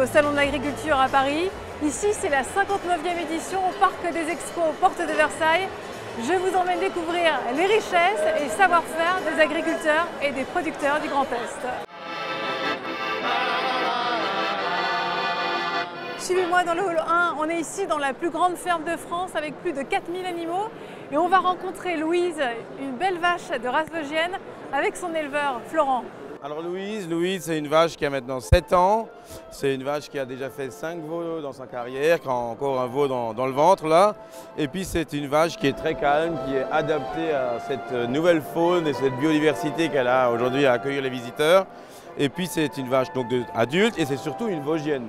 au Salon de l'Agriculture à Paris. Ici, c'est la 59e édition au Parc des Expos, Porte de Versailles. Je vous emmène découvrir les richesses et savoir-faire des agriculteurs et des producteurs du Grand Est. Suivez-moi dans le hall 1, on est ici dans la plus grande ferme de France avec plus de 4000 animaux et on va rencontrer Louise, une belle vache de race vosgienne avec son éleveur Florent. Alors Louise, c'est une vache qui a maintenant 7 ans. C'est une vache qui a déjà fait 5 veaux dans sa carrière, qui a encore un veau dans le ventre là. Et puis c'est une vache qui est très calme, qui est adaptée à cette nouvelle faune et cette biodiversité qu'elle a aujourd'hui à accueillir les visiteurs. Et puis c'est une vache donc adulte et c'est surtout une vosgienne.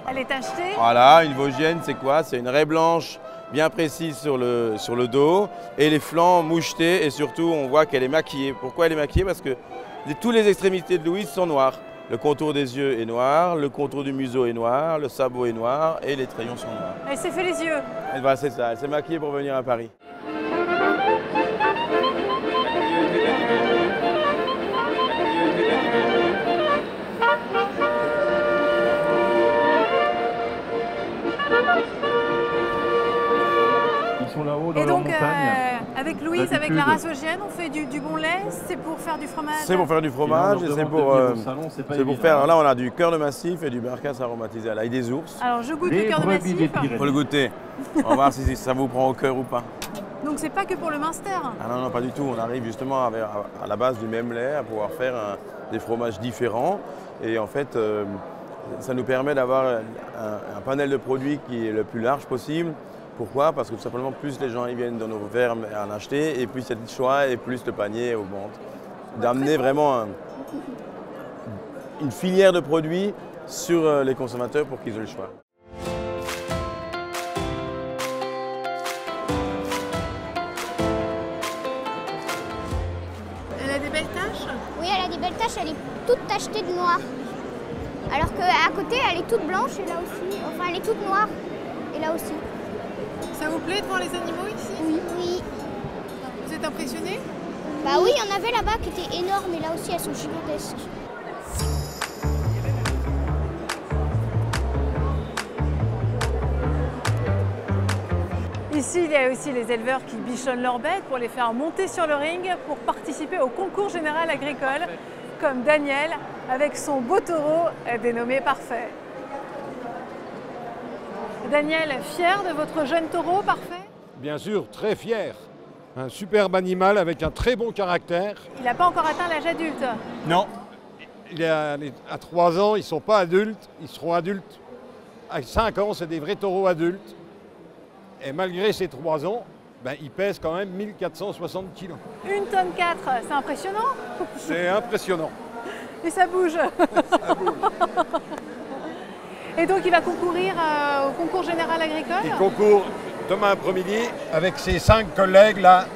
Elle est achetée. Voilà, une vosgienne c'est quoi? C'est une raie blanche bien précise sur le dos et les flancs mouchetés et surtout on voit qu'elle est maquillée. Pourquoi elle est maquillée? Parce que toutes les extrémités de Louise sont noires. Le contour des yeux est noir, le contour du museau est noir, le sabot est noir et les trayons sont noirs. Elle s'est fait les yeux. Voilà, c'est ça, elle s'est maquillée pour venir à Paris. Et donc, avec Louise, avec la race vosgienne, on fait du bon lait, c'est pour faire du fromage? C'est pour faire du fromage et c'est pour faire. Alors là, on a du cœur de massif et du barcasse aromatisé à l'ail des ours. Alors, je goûte le cœur de massif. Il faut le goûter. On va voir si ça vous prend au cœur ou pas. Donc, c'est pas que pour le Munster? Ah non, pas du tout. On arrive justement à la base du même lait à pouvoir faire des fromages différents. Et en fait, ça nous permet d'avoir un panel de produits qui est le plus large possible. Pourquoi? Parce que tout simplement, plus les gens ils viennent dans nos fermes à en acheter, et plus il y a de choix, et plus le panier augmente. D'amener vraiment une filière de produits sur les consommateurs pour qu'ils aient le choix. Elle a des belles taches? Oui, elle a des belles taches, elle est toute tachetée de noir. Alors qu'à côté, elle est toute blanche et là aussi. Enfin, elle est toute noire et là aussi. Ça vous plaît de voir les animaux ici? Oui. Oui. Vous êtes impressionné? Bah oui, il y en avait là-bas qui étaient énormes et là aussi elles sont gigantesques. Ici, il y a aussi les éleveurs qui bichonnent leurs bêtes pour les faire monter sur le ring pour participer au concours général agricole, comme Daniel avec son beau taureau dénommé Parfait. Daniel, fier de votre jeune taureau Parfait? Bien sûr, très fier. Un superbe animal avec un très bon caractère. Il n'a pas encore atteint l'âge adulte? Non. À 3 ans, ils ne sont pas adultes, ils seront adultes. À 5 ans, c'est des vrais taureaux adultes. Et malgré ces 3 ans, ils pèsent quand même 1460 kg. 1,4 tonne, c'est impressionnant? C'est impressionnant. Et ça bouge. Ça bouge. Et donc il va concourir au concours général agricole? Il concourt demain après-midi avec ses 5 collègues là.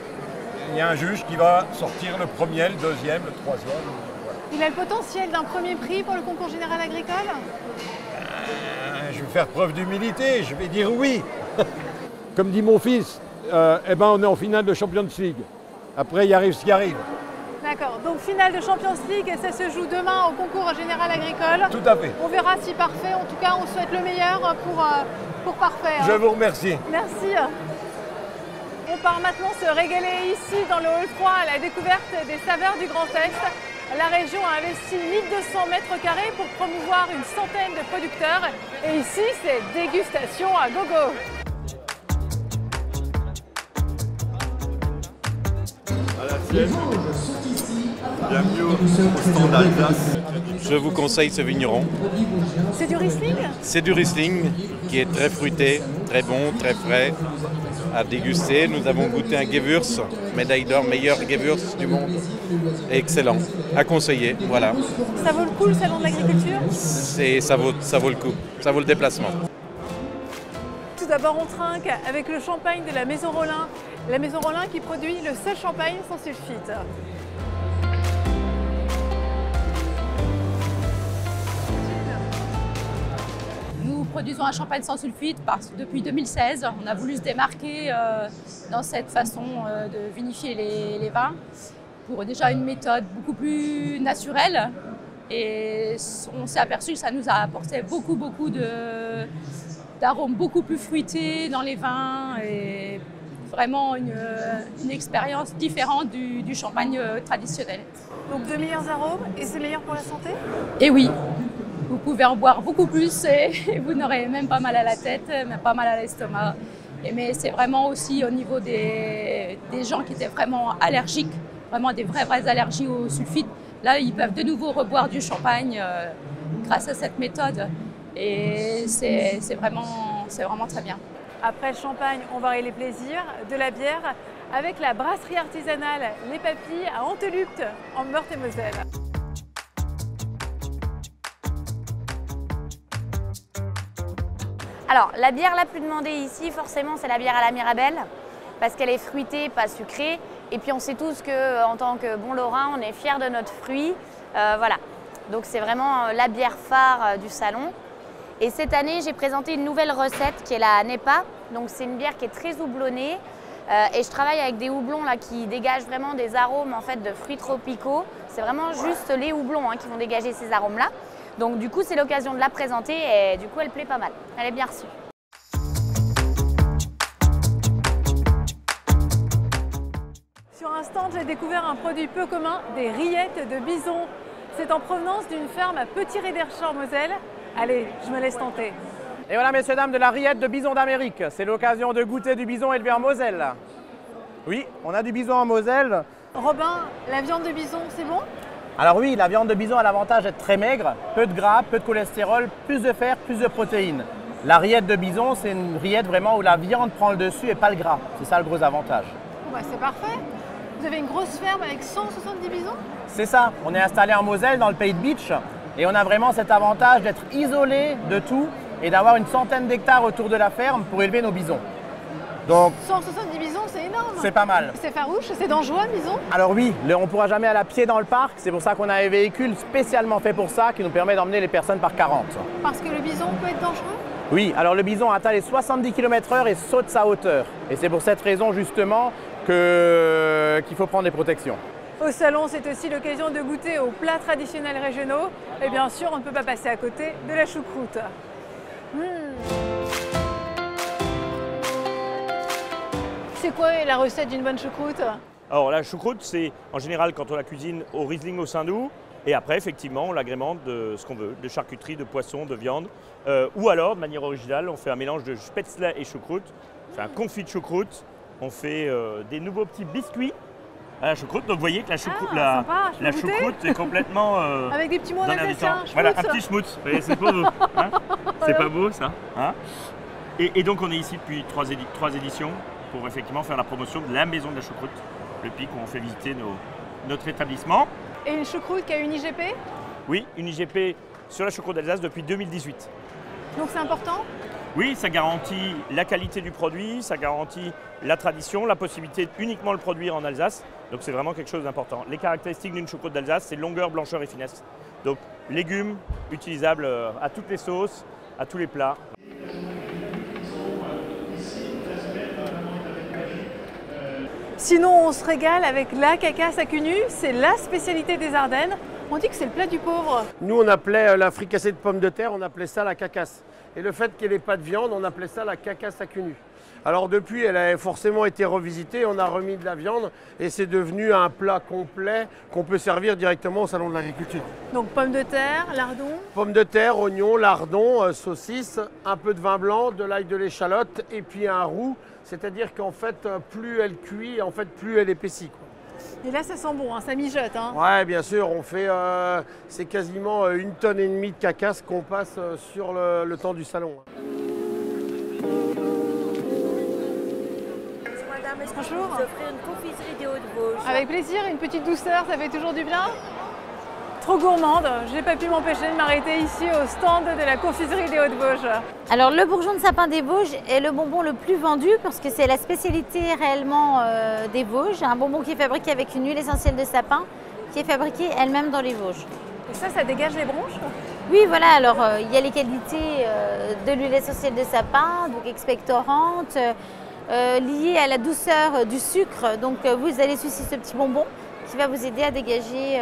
Il y a un juge qui va sortir le premier, le deuxième, le troisième. Voilà. Il a le potentiel d'un premier prix pour le concours général agricole? Je vais faire preuve d'humilité, je vais dire oui. Comme dit mon fils, on est en finale de Champions League. Après, il arrive ce qui arrive. D'accord, donc finale de Champions League, ça se joue demain au concours général agricole. Tout à fait. On verra si Parfait, en tout cas on souhaite le meilleur pour Parfait. Je vous remercie. Merci. On part maintenant se régaler ici dans le hall 3 à la découverte des saveurs du Grand Est. La région a investi 1200 mètres carrés pour promouvoir une centaine de producteurs. Et ici, c'est dégustation à gogo. Bienvenue au stand d'Alsace. Je vous conseille ce vigneron. C'est du Riesling? C'est du Riesling qui est très fruité, très bon, très frais à déguster. Nous avons goûté un Gewürz, médaille d'or, meilleur Gewürz du monde. Excellent, à conseiller, voilà. Ça vaut le coup le salon de l'agriculture? Ça vaut le coup, ça vaut le déplacement. Tout d'abord, on trinque avec le champagne de la Maison Rollin. La Maison Rollin qui produit le seul champagne sans sulfite. Nous produisons un champagne sans sulfite depuis 2016. On a voulu se démarquer dans cette façon de vinifier les vins pour déjà une méthode beaucoup plus naturelle Et on s'est aperçu que ça nous a apporté beaucoup d'arômes beaucoup plus fruités dans les vins et vraiment une expérience différente du champagne traditionnel. Donc de meilleurs arômes et c'est meilleur pour la santé? Et oui, vous pouvez en boire beaucoup plus et vous n'aurez même pas mal à la tête, même pas mal à l'estomac. Mais c'est vraiment aussi au niveau des gens qui étaient vraiment allergiques, vraiment des vraies allergies au sulfite. Là, ils peuvent de nouveau reboire du champagne grâce à cette méthode. Et c'est vraiment très bien. Après le champagne, on varie les plaisirs de la bière avec la brasserie artisanale Les Papilles à Antelupt, en Meurthe-et-Moselle. Alors, la bière la plus demandée ici, forcément, c'est la bière à la Mirabelle, parce qu'elle est fruitée, pas sucrée. Et puis, on sait tous qu'en tant que bon Lorrain, on est fiers de notre fruit. Voilà. Donc, c'est vraiment la bière phare du salon. Et cette année, j'ai présenté une nouvelle recette qui est la NEPA. Donc, c'est une bière qui est très houblonnée. Et je travaille avec des houblons là, qui dégagent vraiment des arômes en fait, de fruits tropicaux. C'est vraiment juste les houblons qui vont dégager ces arômes-là. Donc du coup, c'est l'occasion de la présenter et du coup, elle plaît pas mal. Elle est bien reçue. Sur un stand, j'ai découvert un produit peu commun, des rillettes de bison. C'est en provenance d'une ferme à Petit-Réderchet en Moselle. Allez, je me laisse tenter. Et voilà, messieurs, dames, de la rillette de bison d'Amérique. C'est l'occasion de goûter du bison élevé en Moselle. Oui, on a du bison en Moselle. Robin, la viande de bison, c'est bon? Alors oui, la viande de bison a l'avantage d'être très maigre, peu de gras, peu de cholestérol, plus de fer, plus de protéines. La rillette de bison, c'est une rillette vraiment où la viande prend le dessus et pas le gras. C'est ça le gros avantage. Bon, bah, c'est parfait. Vous avez une grosse ferme avec 170 bisons? C'est ça, on est installé en Moselle, dans le pays de Bitche, et on a vraiment cet avantage d'être isolé de tout et d'avoir une centaine d'hectares autour de la ferme pour élever nos bisons. Donc, 170 bisons, c'est énorme. C'est pas mal. C'est farouche, c'est dangereux un bison? Alors oui, on ne pourra jamais aller à pied dans le parc. C'est pour ça qu'on a un véhicule spécialement fait pour ça qui nous permet d'emmener les personnes par 40. Parce que le bison peut être dangereux? Oui, alors le bison atteint les 70 km/h et saute sa hauteur. Et c'est pour cette raison justement qu'il faut prendre des protections. Au salon, c'est aussi l'occasion de goûter aux plats traditionnels régionaux. Et bien sûr, on ne peut pas passer à côté de la choucroute. C'est quoi la recette d'une bonne choucroute? Alors la choucroute, c'est en général quand on la cuisine au Riesling au Saindoux. Et après, effectivement, on l'agrémente de ce qu'on veut, de charcuterie, de poisson, de viande. Ou alors, de manière originale, on fait un mélange de spätzle et choucroute. On fait un confit de choucroute. On fait des nouveaux petits biscuits à la choucroute. Donc vous voyez que la choucroute est complètement... avec des petits mots en alsacien, voilà, un petit schmutz. C'est pour vous. Hein, c'est pas beau ça, hein? Et donc on est ici depuis trois éditions pour effectivement faire la promotion de la maison de la choucroute, le pic où on fait visiter notre établissement. Et une choucroute qui a une IGP? Oui, une IGP sur la choucroute d'Alsace depuis 2018. Donc c'est important? Oui, ça garantit la qualité du produit, ça garantit la tradition, la possibilité de uniquement le produire en Alsace. Donc c'est vraiment quelque chose d'important. Les caractéristiques d'une choucroute d'Alsace, c'est longueur, blancheur et finesse. Donc légumes utilisables à toutes les sauces, à tous les plats. Sinon, on se régale avec la cacasse à cul nu, c'est la spécialité des Ardennes. On dit que c'est le plat du pauvre. Nous, on appelait la fricassée de pommes de terre, on appelait ça la cacasse. Et le fait qu'elle n'ait pas de viande, on appelait ça la cacasse à cul nu. Alors depuis, elle a forcément été revisitée, on a remis de la viande et c'est devenu un plat complet qu'on peut servir directement au salon de l'agriculture. Donc pommes de terre, lardons. Pommes de terre, oignons, lardons, saucisses, un peu de vin blanc, de l'ail, de l'échalote et puis un roux. C'est-à-dire qu'en fait, plus elle cuit, en fait, plus elle épaissit, quoi. Et là, ça sent bon, hein, ça mijote. Hein. Ouais, bien sûr, on fait, c'est quasiment 1,5 tonne de cacasse qu'on passe sur le temps du salon. Madame, est-ce que Bonjour. vous offrez une confiserie des Hauts-de-Vosges? Avec plaisir, une petite douceur, ça fait toujours du bien. Trop gourmande, j'ai pas pu m'empêcher de m'arrêter ici au stand de la confiserie des Hauts-de-Vosges. Alors le bourgeon de sapin des Vosges est le bonbon le plus vendu parce que c'est la spécialité réellement des Vosges. Un bonbon qui est fabriqué avec une huile essentielle de sapin qui est fabriquée elle-même dans les Vosges. Et ça dégage les bronches? Oui, voilà, alors il y a les qualités de l'huile essentielle de sapin, donc expectorante, liée à la douceur du sucre. Donc vous allez sucer ce petit bonbon qui va vous aider à dégager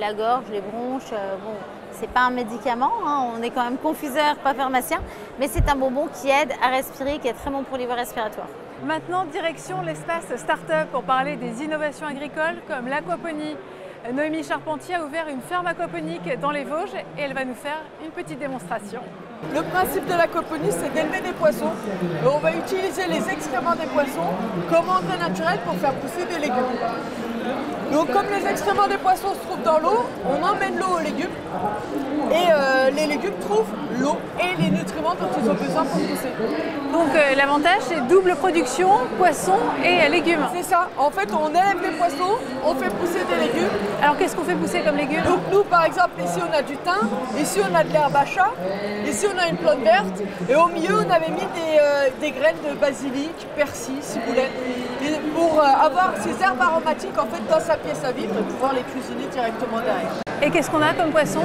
la gorge, les bronches. Bon. C'est pas un médicament, hein, on est quand même confiseur, pas pharmacien, mais c'est un bonbon qui aide à respirer, qui est très bon pour les voies respiratoires. Maintenant, direction l'espace start-up pour parler des innovations agricoles comme l'aquaponie. Noémie Charpentier a ouvert une ferme aquaponique dans les Vosges et elle va nous faire une petite démonstration. Le principe de l'aquaponie, c'est d'élever des poissons. Et on va utiliser les excréments des poissons comme engrais naturel pour faire pousser des légumes. Donc comme les excréments des poissons se trouvent dans l'eau, on emmène l'eau aux légumes et les légumes trouvent l'eau et les nutriments dont ils ont besoin pour pousser. Donc l'avantage, c'est double production, poissons et légumes. C'est ça, en fait on élève des poissons, on fait pousser des légumes. Alors qu'est-ce qu'on fait pousser comme légumes? Donc nous par exemple, ici on a du thym, ici on a de l'herbe à chat, ici on a une plante verte et au milieu on avait mis des graines de basilic, persil, ciboulette pour avoir ces herbes aromatiques en fait dans sa pièce à vivre et pouvoir les cuisiner directement derrière. Et qu'est-ce qu'on a comme poisson?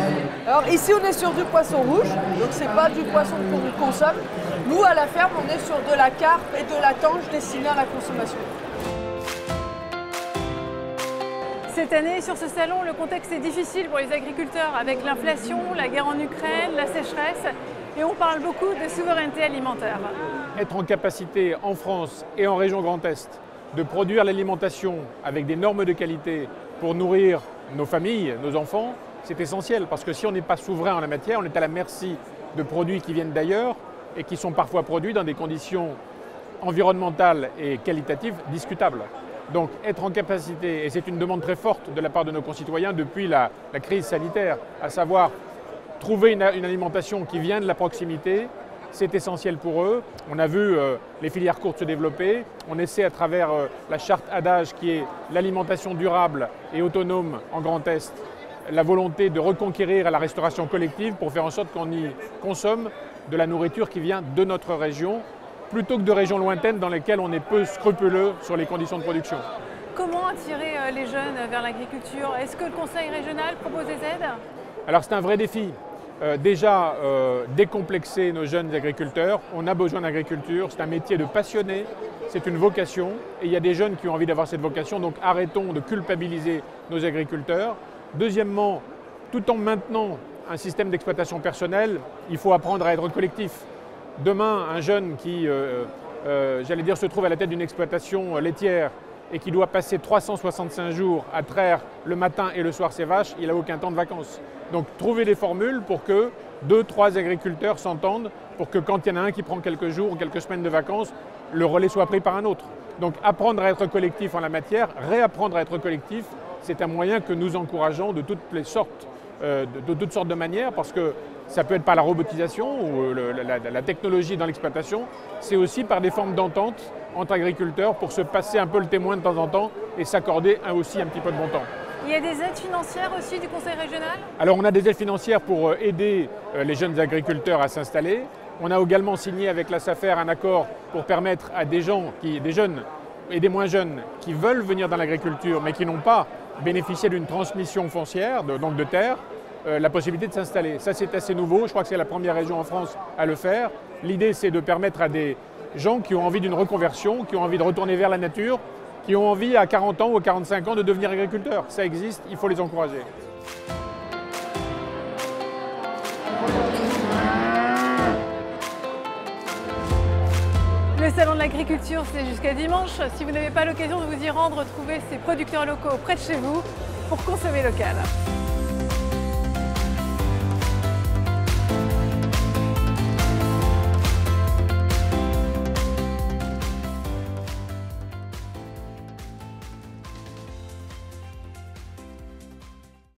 Alors ici on est sur du poisson rouge, donc c'est pas du poisson qu'on consomme. Nous à la ferme on est sur de la carpe et de la tange destinée à la consommation. Cette année, sur ce salon, le contexte est difficile pour les agriculteurs avec l'inflation, la guerre en Ukraine, la sécheresse et on parle beaucoup de souveraineté alimentaire. Être en capacité en France et en région Grand Est de produire l'alimentation avec des normes de qualité pour nourrir nos familles, nos enfants, c'est essentiel parce que si on n'est pas souverain en la matière, on est à la merci de produits qui viennent d'ailleurs et qui sont parfois produits dans des conditions environnementales et qualitatives discutables. Donc être en capacité, et c'est une demande très forte de la part de nos concitoyens depuis la crise sanitaire, à savoir trouver une alimentation qui vient de la proximité, c'est essentiel pour eux. On a vu les filières courtes se développer. On essaie à travers la charte Adage qui est l'alimentation durable et autonome en Grand Est, la volonté de reconquérir la restauration collective pour faire en sorte qu'on y consomme de la nourriture qui vient de notre région, plutôt que de régions lointaines dans lesquelles on est peu scrupuleux sur les conditions de production. Comment attirer les jeunes vers l'agriculture? Est-ce que le Conseil régional propose des aides? Alors c'est un vrai défi. Déjà, décomplexer nos jeunes agriculteurs. On a besoin d'agriculture, c'est un métier de passionné, c'est une vocation et il y a des jeunes qui ont envie d'avoir cette vocation, donc arrêtons de culpabiliser nos agriculteurs. Deuxièmement, tout en maintenant un système d'exploitation personnelle, il faut apprendre à être collectif. Demain, un jeune qui, j'allais dire, se trouve à la tête d'une exploitation laitière et qui doit passer 365 jours à traire le matin et le soir ses vaches, il n'a aucun temps de vacances. Donc trouver des formules pour que 2-3 agriculteurs s'entendent, pour que quand il y en a un qui prend quelques jours ou quelques semaines de vacances, le relais soit pris par un autre. Donc apprendre à être collectif en la matière, réapprendre à être collectif, c'est un moyen que nous encourageons de toutes les sortes, de toutes sortes de manières, parce que ça peut être par la robotisation ou la technologie dans l'exploitation, c'est aussi par des formes d'entente entre agriculteurs pour se passer un peu le témoin de temps en temps et s'accorder aussi un petit peu de bon temps. Il y a des aides financières aussi du Conseil régional? Alors on a des aides financières pour aider les jeunes agriculteurs à s'installer. On a également signé avec la SAFER un accord pour permettre à des gens, des jeunes et des moins jeunes qui veulent venir dans l'agriculture mais qui n'ont pas bénéficié d'une transmission foncière, donc de terre, la possibilité de s'installer. Ça c'est assez nouveau, je crois que c'est la première région en France à le faire. L'idée c'est de permettre à des gens qui ont envie d'une reconversion, qui ont envie de retourner vers la nature, qui ont envie à 40 ans ou à 45 ans de devenir agriculteurs. Ça existe, il faut les encourager. Le salon de l'agriculture, c'est jusqu'à dimanche. Si vous n'avez pas l'occasion de vous y rendre, trouvez ces producteurs locaux près de chez vous pour consommer local.